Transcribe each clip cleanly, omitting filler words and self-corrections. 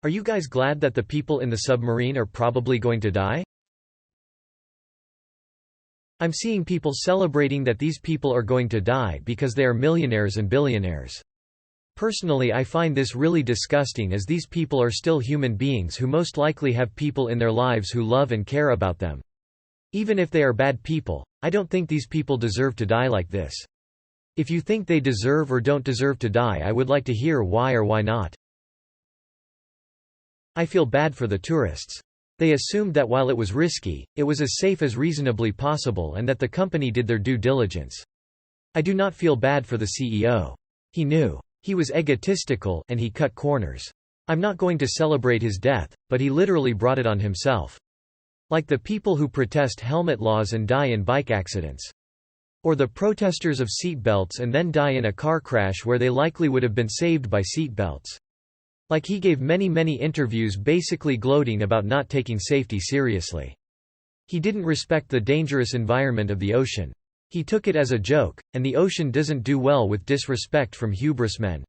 Are you guys glad that the people in the submarine are probably going to die? I'm seeing people celebrating that these people are going to die because they are millionaires and billionaires. Personally, I find this really disgusting, as these people are still human beings who most likely have people in their lives who love and care about them. Even if they are bad people, I don't think these people deserve to die like this. If you think they deserve or don't deserve to die, I would like to hear why or why not. I feel bad for the tourists. They assumed that while it was risky, it was as safe as reasonably possible and that the company did their due diligence. I do not feel bad for the CEO. He knew. He was egotistical, and he cut corners. I'm not going to celebrate his death, but he literally brought it on himself. Like the people who protest helmet laws and die in bike accidents. Or the protesters of seatbelts and then die in a car crash where they likely would have been saved by seatbelts. Like he gave many interviews basically gloating about not taking safety seriously. He didn't respect the dangerous environment of the ocean. He took it as a joke, and the ocean doesn't do well with disrespect from hubris men.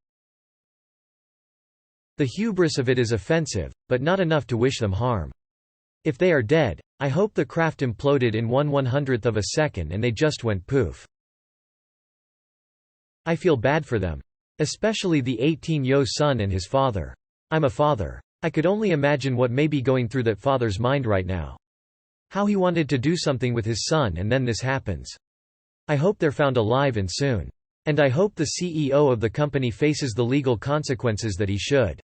The hubris of it is offensive, but not enough to wish them harm. If they are dead, I hope the craft imploded in 1/100th of a second and they just went poof. I feel bad for them. Especially the 18-year-old son and his father. I'm a father. I could only imagine what may be going through that father's mind right now. How he wanted to do something with his son and then this happens. I hope they're found alive and soon. And I hope the CEO of the company faces the legal consequences that he should.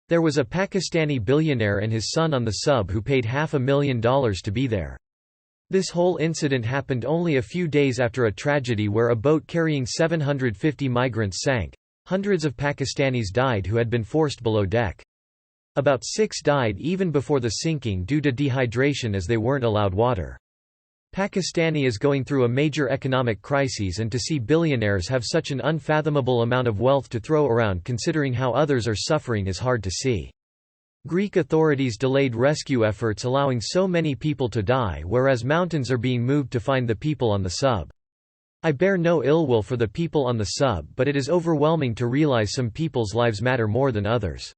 There was a Pakistani billionaire and his son on the sub who paid $500,000 to be there. This whole incident happened only a few days after a tragedy where a boat carrying 750 migrants sank. Hundreds of Pakistanis died who had been forced below deck. About 6 died even before the sinking due to dehydration as they weren't allowed water. Pakistani is going through a major economic crisis, and to see billionaires have such an unfathomable amount of wealth to throw around considering how others are suffering is hard to see. Greek authorities delayed rescue efforts, allowing so many people to die, whereas mountains are being moved to find the people on the sub. I bear no ill will for the people on the sub, but it is overwhelming to realize some people's lives matter more than others.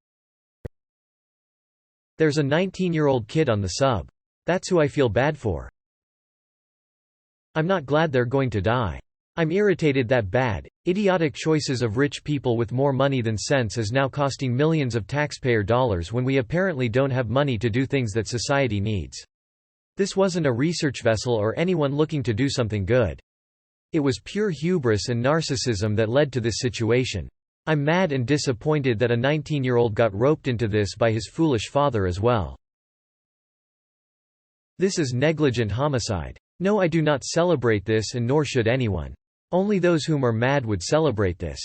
There's a 19-year-old kid on the sub. That's who I feel bad for. I'm not glad they're going to die. I'm irritated that bad, idiotic choices of rich people with more money than sense is now costing millions of taxpayer dollars when we apparently don't have money to do things that society needs. This wasn't a research vessel or anyone looking to do something good. It was pure hubris and narcissism that led to this situation. I'm mad and disappointed that a 19-year-old got roped into this by his foolish father as well. This is negligent homicide. No, I do not celebrate this, and nor should anyone. Only those whom are mad would celebrate this.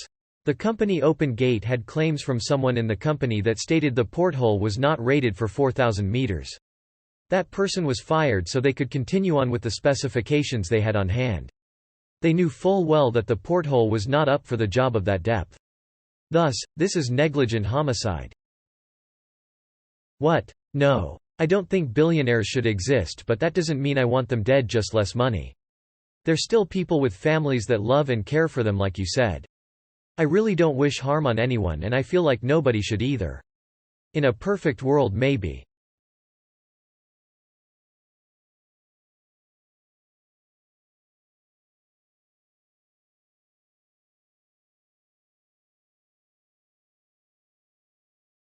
The company Open Gate had claims from someone in the company that stated the porthole was not rated for 4,000 meters. That person was fired so they could continue on with the specifications they had on hand. They knew full well that the porthole was not up for the job of that depth. Thus, this is negligent homicide. What? No. I don't think billionaires should exist, but that doesn't mean I want them dead, just less money. They're still people with families that love and care for them, like you said. I really don't wish harm on anyone, and I feel like nobody should either. In a perfect world, maybe.